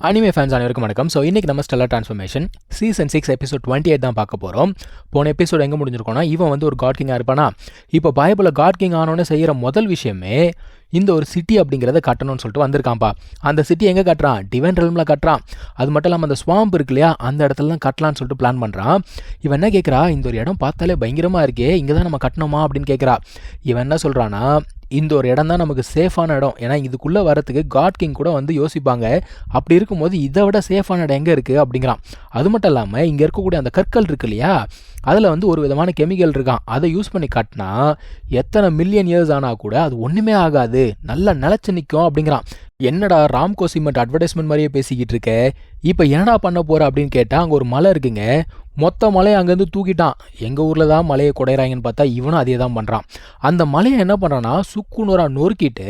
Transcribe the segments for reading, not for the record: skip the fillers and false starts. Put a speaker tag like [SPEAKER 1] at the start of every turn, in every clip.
[SPEAKER 1] Anime fans அனைவருக்கும் வணக்கம். So இன்றைக்கி நம்ம ஸ்டெல்லர் ட்ரான்ஸ்ஃபர்மேஷன் சீசன் 6 எபிசோட் 28 தான் பார்க்க போகிறோம். போன எபிசோட் எங்கே முடிஞ்சிருக்கோன்னா, இவன் வந்து ஒரு காட் கிங்காக இருப்பானா. இப்போ பைபிளில் காட் கிங் ஆனோன்னு செய்கிற முதல் விஷயமே இந்த ஒரு சிட்டி அப்படிங்கிறத கட்டணும்னு சொல்லிட்டு வந்திருக்கான்ப்பா. அந்த சிட்டி எங்கே கட்டுறான்? டிவைன் ரெல்மில் கட்டுறான். அது மட்டும் இல்லாமல் அந்த ஸ்வாம்ப் இருக்கு இல்லையா, அந்த இடத்துல தான் கட்டலான்னு சொல்லிட்டு பிளான் பண்ணுறான். இவன் என்ன கேட்குறா, இந்த ஒரு இடம் பார்த்தாலே பயங்கரமாக இருக்கே, இங்கே தான் நம்ம கட்டணுமா அப்படின்னு கேட்குறா. இவன் என்ன சொல்கிறான்னா, இந்த ஒரு இடம் தான் நமக்கு சேஃபான இடம். ஏன்னா இதுக்குள்ளே வரத்துக்கு காட் கிங் கூட வந்து யோசிப்பாங்க. அப்படி இருக்கும்போது இதை விட சேஃபான இடம் எங்கே இருக்குது அப்படிங்கிறான். அது மட்டும் இல்லாமல் இங்கே இருக்கக்கூடிய அந்த கற்கள் இருக்கு இல்லையா, அதில் வந்து ஒரு விதமான கெமிக்கல் இருக்கான். அதை யூஸ் பண்ணி கட்டினா எத்தனை மில்லியன் இயர்ஸ் ஆனால் கூட அது ஒன்றுமே ஆகாது, நல்லா நிலச்சி நிற்கும் அப்படிங்கிறான். என்னடா ராம்கோ சிமெண்ட் அட்வர்டைஸ்மெண்ட் மாதிரியே பேசிக்கிட்டு இருக்க, இப்போ என்னடா பண்ண போகிற அப்படின்னு கேட்டால், அங்கே ஒரு மலை இருக்குங்க, மொத்த மலையை அங்கேருந்து தூக்கிட்டான். எங்கள் ஊரில் தான் மலையை குடையிறாங்கன்னு பார்த்தா இவனும் அதே தான் பண்ணுறான். அந்த மலையை என்ன பண்ணுறான்னா சுக்குநூறாக நொறுக்கிட்டு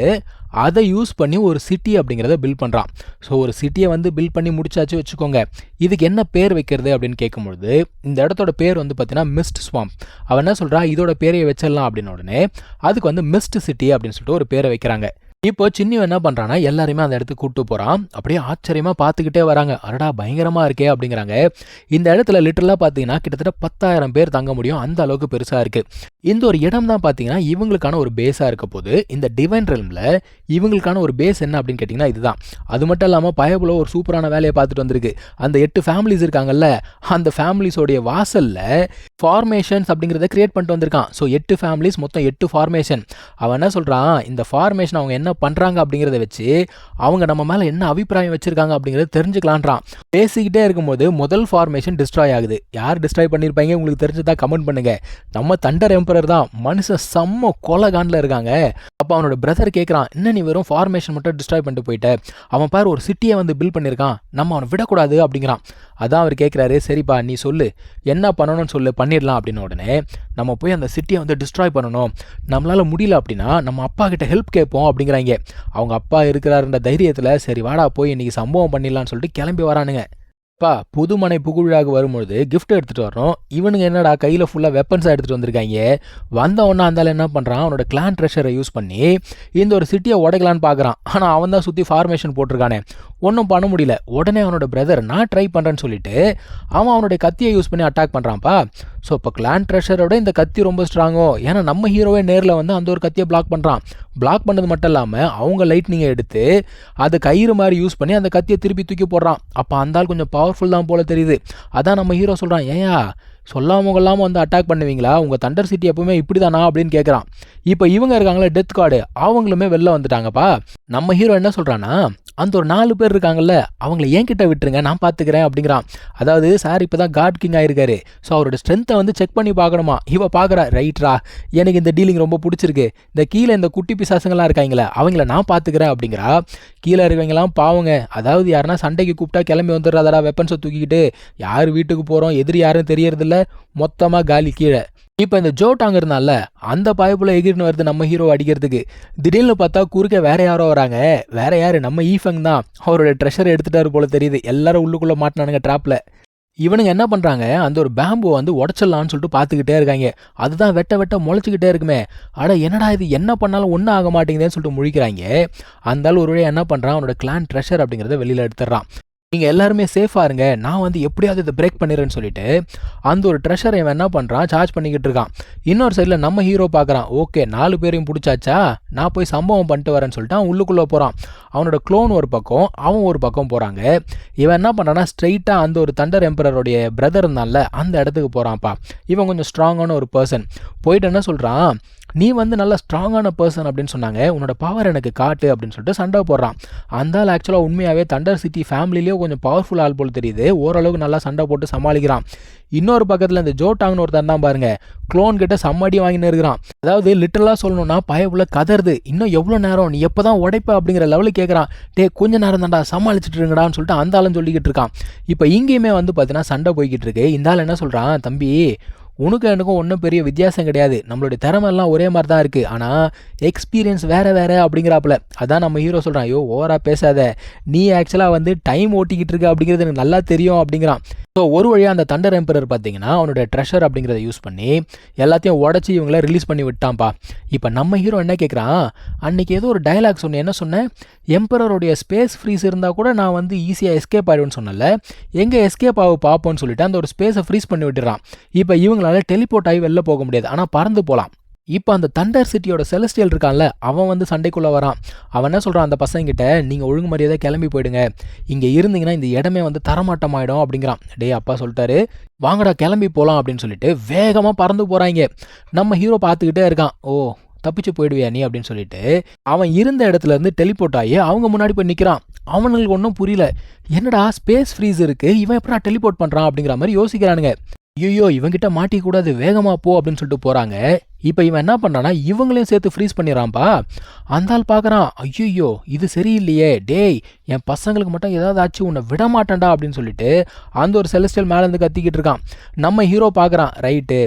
[SPEAKER 1] அதை யூஸ் பண்ணி ஒரு சிட்டி அப்படிங்கிறத பில்ட் பண்ணுறான். ஸோ ஒரு சிட்டியை வந்து பில்ட் பண்ணி முடிச்சாச்சு வச்சுக்கோங்க. இதுக்கு என்ன பேர் வைக்கிறது அப்படின்னு கேட்கும்பொழுது, இந்த இடத்தோட பேர் வந்து பார்த்தீங்கன்னா மிஸ்ட் ஸ்வாம்ப். அவன் என்ன சொல்கிறா, இதோட பேரையை வச்சிடலாம் அப்படின்னு உடனே அதுக்கு வந்து மிஸ்ட் சிட்டி அப்படின்னு சொல்லிட்டு ஒரு பேரை வைக்கிறாங்க. இப்போ சின்னிவன் என்ன பண்ணுறான்னா, எல்லாருமே அந்த இடத்துக்கு கூப்பிட்டு போகிறான். அப்படியே ஆச்சரியமாக பார்த்துக்கிட்டே வராங்க. அடடா பயங்கரமாக இருக்கே அப்படிங்கிறாங்க. இந்த இடத்துல லிட்டரலாக பார்த்தீங்கன்னா கிட்டத்தட்ட 10,000 பேர் தங்க முடியும், அந்த அளவுக்கு பெருசாக இருக்குது. இந்த ஒரு இடம் தான் பார்த்தீங்கன்னா இவங்களுக்கான ஒரு பேஸாக இருக்க போது. இந்த டிவைன் ரெல்மில் இவங்களுக்கான ஒரு பேஸ் என்ன அப்படின்னு கேட்டிங்கன்னா இதுதான். அது மட்டும் இல்லாமல் பைபிளில் ஒரு சூப்பரான வேலையை பார்த்துட்டு வந்திருக்கு. அந்த 8 ஃபேமிலிஸ் இருக்காங்கல்ல, அந்த ஃபேமிலிஸோடைய வாசலில் ஃபார்மேஷன்ஸ் அப்படிங்கிறத கிரியேட் பண்ணிட்டு வந்திருக்கான். ஸோ 8 ஃபேமிலிஸ், மொத்தம் 8 ஃபார்மேஷன். அவன் என்ன சொல்கிறான், இந்த ஃபார்மேஷன் அவங்க என்ன பண்ணுறாங்க அப்படிங்கிறத வச்சு அவங்க நம்ம மேலே என்ன அபிப்பிராயம் வச்சுருக்காங்க அப்படிங்கிறத தெரிஞ்சுக்கலான்றான். பேசிக்கிட்டே இருக்கும்போது முதல் ஃபார்மேஷன் டிஸ்ட்ராய் ஆகுது. யார் டிஸ்ட்ராய் பண்ணியிருப்பாங்க உங்களுக்கு தெரிஞ்சதா கமெண்ட் பண்ணுங்கள். நம்ம தண்டர் எம்பரர் தான். மனுஷன் செம்ம கொலகாண்டில் இருக்காங்க. அப்போ அவனோட பிரதர் கேட்குறான், என்ன நீ வெறும் ஃபார்மேஷன் மட்டும் டிஸ்ட்ராய் பண்ணிட்டு போயிட்ட, அவன் பாரு ஒரு சிட்டியை வந்து பில்ட் பண்ணியிருக்கான், நம்ம அவனை விடக்கூடாது அப்படிங்கிறான். அதான் அவர் கேட்குறாரு, சரிப்பா நீ சொல்லு என்ன பண்ணணும்னு சொல்லு, பண்ணிடலாம் அப்படின்னு. உடனே நம்ம போய் அந்த சிட்டியை வந்து டிஸ்ட்ராய் பண்ணணும், நம்மளால் முடியல அப்படின்னா நம்ம அப்பா கிட்ட ஹெல்ப் கேட்போம் அப்படிங்கிறாங்க. அவங்க அப்பா இருக்கிறாருன்ற தைரியத்தில் சரி வாடா போய் இன்னைக்கு சம்பவம் பண்ணிடலான்னு சொல்லிட்டு கிளம்பி வரானுங்க. அப்பா புதுமனை புகுழாக வரும்பொழுது கிஃப்ட் எடுத்துகிட்டு வரோம். இவனுங்க என்னடா கையில் ஃபுல்லாக வெப்பன்ஸாக எடுத்துகிட்டு வந்திருக்காங்க. வந்த ஒன்றா இருந்தாலும் என்ன பண்ணுறான், அவனோட கிளான் ட்ரெஷரை யூஸ் பண்ணி இந்த ஒரு சிட்டியை உடைக்கலான்னு பார்க்குறான். ஆனால் அவன் தான் சுற்றி ஃபார்மேஷன் போட்டிருக்கானே, ஒன்றும் பண்ண முடியல. உடனே அவனோட பிரதர் நான் ட்ரை பண்ணுறேன்னு சொல்லிட்டு அவனுடைய கத்தியை யூஸ் பண்ணி அட்டாக் பண்ணுறான்ப்பா. ஸோ இப்போ கிளான் ட்ரெஷரோட இந்த கத்தி ரொம்ப ஸ்ட்ராங்கோ, ஏன்னா நம்ம ஹீரோவே நேரில் வந்து அந்த ஒரு கத்தியை பிளாக் பண்ணுறான். பிளாக் பண்ணது மட்டும் இல்லாமல் அவங்க லைட்னிங்கை எடுத்து அது கயிறு மாதிரி யூஸ் பண்ணி அந்த கத்தியை திருப்பி தூக்கி போடுறான். அப்போ அந்த ஆள் கொஞ்சம் பவர்ஃபுல் தான் போல தெரியுது. அதான் நம்ம ஹீரோ சொல்கிறான், ஏயா சொல்லாமல் கொள்ளாமல் வந்து அட்டாக் பண்ணுவீங்களா, உங்கள் தண்டர் சிட்டி எப்பவுமே இப்படி தானா அப்படின்னு கேட்குறான். இப்போ இவங்க இருக்காங்களே டெத் கார்டு, அவங்களுமே வெளில வந்துட்டாங்கப்பா. நம்ம ஹீரோ என்ன சொல்கிறான்னா, அந்த ஒரு 4 பேர் இருக்காங்கல்ல அவங்கள என்கிட்ட விட்டுருங்க, நான் பார்த்துக்கிறேன் அப்படிங்கிறான். அதாவது சார் இப்போ தான் காட் கிங் ஆயிருக்காரு. ஸோ அவரோட ஸ்ட்ரென்த்தை வந்து செக் பண்ணி பார்க்கணுமா. இவ பார்க்குறா, ரைட்ரா எனக்கு இந்த டீலிங் ரொம்ப பிடிச்சிருக்கு, இந்த கீழே இந்த குட்டி பிசாசங்கள்லாம் இருக்காங்களே அவங்கள நான் பார்த்துக்கிறேன் அப்படிங்கிறா. கீழே இருக்கவங்களாம் பாவங்க, அதாவது யாருன்னா சண்டைக்கு கூப்பிட்டா கிளம்பி வந்துடுறாதடா வெப்பன்ஸை தூக்கிக்கிட்டு, யார் வீட்டுக்கு போகிறோம் எதிரி யாரும் தெரியறதில்ல, மொத்தமாக காலி கீழே. இப்போ இந்த ஜோட்டாங்க இருந்தால அந்த பாய்ப்புல எகிர்னு வருது நம்ம ஹீரோ அடிக்கிறதுக்கு. திடீர்னு பார்த்தா குறுக்க வேற யாரோ வராங்க. வேற யாரு, நம்ம ஈஃபங் தான். அவரோட ட்ரெஷரை எடுத்துட்டாரு போல தெரியுது. எல்லாரும் உள்ளுக்குள்ளே மாட்டினானுங்க ட்ராப்ல. இவனுங்க என்ன பண்ணுறாங்க, அந்த ஒரு பேம்பு வந்து உடச்சிடலான்னு சொல்லிட்டு பார்த்துக்கிட்டே இருக்காங்க. அதுதான் வெட்ட வெட்ட முளைச்சிக்கிட்டே இருக்குமே. அட என்னடா இது, என்ன பண்ணாலும் ஒன்றும் ஆக மாட்டேங்குதுன்னு சொல்லிட்டு முழிக்கிறாங்க. அந்த ஆள் ஒரு வழியாக என்ன பண்ணுறான், அவனோட கிளான் ட்ரெஷர் அப்படிங்கிறத வெளியில் எடுத்துடுறான். நீங்கள் எல்லாருமே சேஃபாக இருங்க, நான் வந்து எப்படியாவது இதை பிரேக் பண்ணிடுறேன்னு சொல்லிட்டு அந்த ஒரு ட்ரெஷரை இவன் என்ன பண்ணுறான், சார்ஜ் பண்ணிக்கிட்டு இருக்கான். இன்னொரு சைடில் நம்ம ஹீரோ பார்க்குறான், ஓகே 4 பேரையும் பிடிச்சாச்சா, நான் போய் சம்பவம் பண்ணிட்டு வரேன்னு சொல்லிட்டு அவன் உள்ளுக்குள்ளே போகிறான். அவனோட க்ளோன் ஒரு பக்கம், அவன் ஒரு பக்கம் போகிறாங்க. இவன் என்ன பண்ணுறான்னா ஸ்ட்ரெயிட்டாக அந்த ஒரு தண்டர் எம்பரருடைய பிரதர் இருந்தால அந்த இடத்துக்கு போகிறான்ப்பா. இவன் கொஞ்சம் ஸ்ட்ராங்கான ஒரு பர்சன். போயிட்டு என்ன சொல்கிறான், நீ வந்து நல்லா ஸ்ட்ராங்கான பர்சன் அப்படின்னு சொன்னாங்க, உன்னோட பவர் எனக்கு காட்டு அப்படின்னு சொல்லிட்டு சண்டை போடுறான். அந்த ஆள் ஆக்சுவலாக உண்மையாகவே தண்டர் சிட்டி ஃபேமிலிலேயே கொஞ்சம் பவர்ஃபுல் ஆள் போல் தெரியுது. ஓரளவுக்கு நல்லா சண்டை போட்டு சமாளிக்கிறான். இன்னொரு பக்கத்தில் இந்த ஜோட்டாங்னு ஒருத்தன் தான் பாருங்க, க்ளோன் கிட்ட சம்மடி வாங்கின்னு இருக்கிறான். அதாவது லிட்டரலாக சொல்லணும்னா பயப்புல கதறுது, இன்னும் எவ்வளோ நேரம், நீ எப்போ தான் உடைப்ப அப்படிங்கிற லெவலுக்கு கேட்குறான். கொஞ்ச நேரம் தான்டா சமாளிச்சுட்டு இருங்கடான்னு சொல்லிட்டு அந்த ஆளும் சொல்லிக்கிட்டு இருக்கான். இப்போ இங்கேயுமே வந்து பார்த்தீங்கன்னா சண்டை போய்கிட்டு இருக்கு. இந்த ஆள் என்ன சொல்கிறான், தம்பி உனக்கு எனக்கும் ஒன்றும் பெரிய வித்தியாசம் கிடையாது, நம்மளுடைய திறமெல்லாம் ஒரே மாதிரி தான் இருக்குது, ஆனால் எக்ஸ்பீரியன்ஸ் வேறு வேறு அப்படிங்கிறாப்புல. அதான் நம்ம ஹீரோ சொல்கிறான், ஐயோ ஓவராக பேசாத, நீ ஆக்சுவலாக வந்து டைம் ஓட்டிக்கிட்டு இருக்க அப்படிங்கிறது எனக்கு நல்லா தெரியும் அப்படிங்கிறான். ஸோ ஒரு வழியாக அந்த தண்டர் எம்பரர் பார்த்தீங்கன்னா அவனோட ட்ரெஷர் அப்படிங்கிறத யூஸ் பண்ணி எல்லாத்தையும் உடச்சி இவங்கள ரிலீஸ் பண்ணி விட்டான்ப்பா. இப்போ நம்ம ஹீரோ என்ன கேட்குறான், அன்றைக்கி ஏதோ ஒரு டயலாக் சொன்னேன், என்ன சொன்னேன், எம்பரருடைய ஸ்பேஸ் ஃப்ரீஸ் இருந்தால் கூட நான் வந்து ஈஸியாக எஸ்கேப் ஆகிடுவேன்னு சொன்னல, எங்கே எஸ்கேப் ஆக பார்ப்போன்னு சொல்லிட்டு அந்த ஒரு ஸ்பேஸை ஃப்ரீஸ் பண்ணி விட்டுறான். இப்போ இவங்களால டெலிபோர்ட் ஆகி வெளில போக முடியாது, ஆனால் பறந்து போகலாம். இப்போ அந்த தண்டர் சிட்டியோட செலஸ்டியல் இருக்கான்ல, அவன் வந்து சண்டைக்குள்ளே வரான். அவன் என்ன சொல்கிறான் அந்த பசங்கிட்ட, நீங்கள் ஒழுங்கு மரியாதை கிளம்பி போயிடுங்க, இங்கே இருந்தீங்கன்னா இந்த இடமே வந்து தரமாட்டமாயிடும் அப்படிங்கிறான். டே அப்பா சொல்லிட்டாரு, வாங்கடா கிளம்பி போகலாம் அப்படின்னு சொல்லிட்டு வேகமாக பறந்து போகிறாங்க. நம்ம ஹீரோ பார்த்துக்கிட்டே இருக்கான். ஓ தப்பிச்சு போயிடுவியா நீ அப்படின்னு சொல்லிட்டு அவன் இருந்த இடத்துல இருந்து டெலிபோர்ட் ஆகி அவங்க முன்னாடி போய் நிற்கிறான். அவனுங்களுக்கு ஒன்றும் புரியல, என்னடா ஸ்பேஸ் ஃப்ரீஸ் இருக்குது, இவன் எப்படா டெலிபோர்ட் பண்ணுறான் அப்படிங்கிற மாதிரி யோசிக்கிறானுங்க. ஐயோ இவங்கிட்ட மாட்டிக்கூடாது, வேகமாக போ அப்படின்னு சொல்லிட்டு போகிறாங்க. இப்போ இவன் என்ன பண்ணுறான்னா இவங்களையும் சேர்த்து ஃப்ரீஸ் பண்ணிடுறான்ப்பா. அந்த ஆள் பார்க்குறான், ஐயோ இது சரியில்லையே, டேய் என் பசங்களுக்கு மட்டும் ஏதாவது ஆச்சு உன்னை விட மாட்டேன்டா அப்படின்னு சொல்லிட்டு அந்த ஒரு செலஸ்டியல் மேலேருந்து கத்திக்கிட்டு இருக்கான். நம்ம ஹீரோ பார்க்குறான், ரைட்டு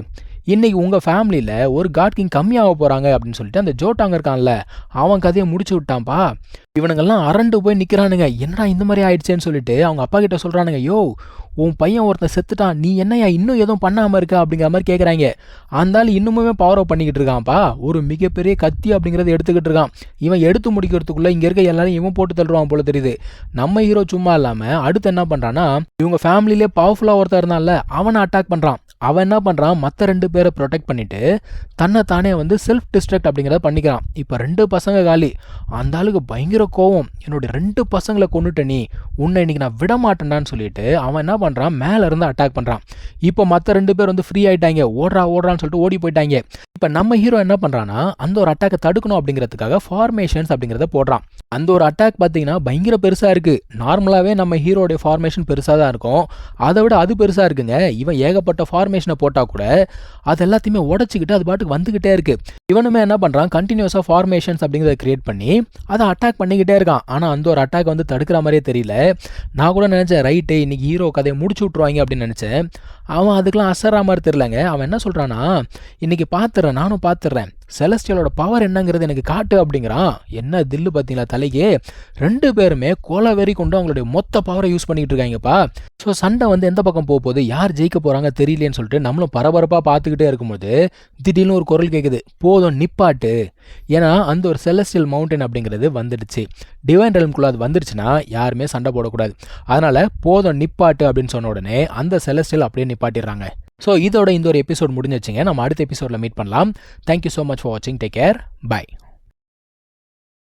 [SPEAKER 1] இன்றைக்கி உங்கள் ஃபேமிலியில் ஒரு காட் கிங் கம்மியாக போகிறாங்க அப்படின்னு சொல்லிட்டு அந்த ஜோட்டாங்க இருக்கான்ல அவன் கதையை முடிச்சு விட்டான்ப்பா. இவனுங்கெல்லாம் அரண்டு போய் நிற்கிறானுங்க, என்னடா இந்த மாதிரி ஆயிடுச்சேன்னு சொல்லிட்டு அவங்க அப்பா கிட்ட சொல்கிறானுங்க, யோ உன் பையன் ஒருத்தன் செத்துட்டான், நீ என்னையா இன்னும் எதுவும் பண்ணாமல் இருக்கா அப்படிங்கிற மாதிரி கேட்குறாங்க. அந்த ஆள் இன்னுமே பவர் அப் பண்ணிக்கிட்டு இருக்கான்ப்பா, ஒரு மிகப்பெரிய கத்தி அப்படிங்கிறத எடுத்துக்கிட்டு இருக்கான். இவன் எடுத்து முடிக்கிறதுக்குள்ளே இங்கே இருக்க எல்லாரும் இவன் போட்டு தள்ளுவான் போல தெரியுது. நம்ம ஹீரோ சும்மா இல்லாமல் அடுத்து என்ன பண்ணுறான்னா இவங்க ஃபேமிலியிலே பவர்ஃபுல்லாக ஒருத்தர் இருந்தான்ல அவனை அட்டாக் பண்ணுறான். அவன் என்ன பண்ணுறான், மற்ற 2 பேரை ப்ரொடெக்ட் பண்ணிவிட்டு தன்னை தானே வந்து செல்ஃப் டிஸ்ட்ரக்ட் அப்படிங்கிறத பண்ணிக்கிறான். இப்போ 2 பசங்க காலி. அந்த ஆளுக்கு பயங்கர கோவம், என்னுடைய 2 பசங்களை கொண்டுட்ட நீ, உன்னை இன்னைக்கு நான் விட மாட்டேன்டான்னு சொல்லிட்டு அவன் என்ன பண்ணுறான், மேலே இருந்து அட்டாக் பண்ணுறான். இப்போ மற்ற 2 பேர் வந்து ஃப்ரீ ஆகிட்டாங்க, ஓடுறான்னு சொல்லிட்டு ஓடி போயிட்டாங்க. இப்போ நம்ம ஹீரோ என்ன பண்ணுறான்னா அந்த ஒரு அட்டாக்கை தடுக்கணும் அப்படிங்கிறதுக்காக ஃபார்மேஷன்ஸ் அப்படிங்கிறத போடுறான். அந்த ஒரு அட்டாக் பார்த்தீங்கன்னா பயங்கர பெருசாக இருக்குது. நார்மலாகவே நம்ம ஹீரோடைய ஃபார்மேஷன் பெருசாக தான் இருக்கும், அதை விட அது பெருசாக இருக்குங்க. இவன் ஏகப்பட்ட ஃபார்மேஷனை போட்டால் கூட அது எல்லாத்தையுமே உடச்சிக்கிட்டு அது பாட்டுக்கு வந்துக்கிட்டே இருக்குது. இவனுமே என்ன பண்ணுறான், கண்டினியூஸாக ஃபார்மேஷன்ஸ் அப்படிங்கிறத கிரியேட் பண்ணி அதை அட்டாக் பண்ணிக்கிட்டே இருக்கான். ஆனால் அந்த ஒரு அட்டாக் வந்து தடுக்கிற மாதிரியே தெரியல. நான் கூட நினச்சேன், ரைட்டு இன்னைக்கு ஹீரோ கதையை முடிச்சு விட்ருவாங்க அப்படின்னு நினச்சேன். அவன் அதுக்கெலாம் அசரா மாதிரி தெரிலங்க. அவன் என்ன சொல்கிறான்னா, இன்றைக்கி பார்த்துட்றேன், நானும் பார்த்துட்றேன், செலஸ்டியலோட பவர் என்னங்கிறது எனக்கு காட்டு அப்படிங்கிறான். என்ன தில்லு பார்த்தீங்களா தலைக்கு. 2 பேருமே கோலவெறி கொண்டு அவங்களுடைய மொத்த பவரை யூஸ் பண்ணிக்கிட்டு இருக்காங்கப்பா. ஸோ சண்டை வந்து எந்த பக்கம் போக போகுது, யார் ஜெயிக்க போகிறாங்க தெரியலேன்னு சொல்லிட்டு நம்மளும் பரபரப்பாக பார்த்துக்கிட்டே இருக்கும்போது திடீர்னு ஒரு குரல் கேட்குது, போதும் நிப்பாட்டு. ஏன்னா அந்த ஒரு செலஸ்டியல் மவுண்டன் அப்படிங்கிறது வந்துடுச்சு. டிவைன் ரெல்ம்குள்ளே அது வந்துடுச்சுன்னா யாருமே சண்டை போடக்கூடாது. அதனால் போதும் நிப்பாட்டு அப்படின்னு சொன்ன உடனே அந்த செலஸ்டியல் அப்படியே நிப்பாட்டிடுறாங்க. ஸோ இதோட இந்த ஒரு எபிசோட் முடிஞ்சிச்சுங்க. நம்ம அடுத்த எபிசோடில் மீட் பண்ணலாம். தேங்க்யூ ஸோ மச் ஃபார் வாட்சிங். Take care. பை.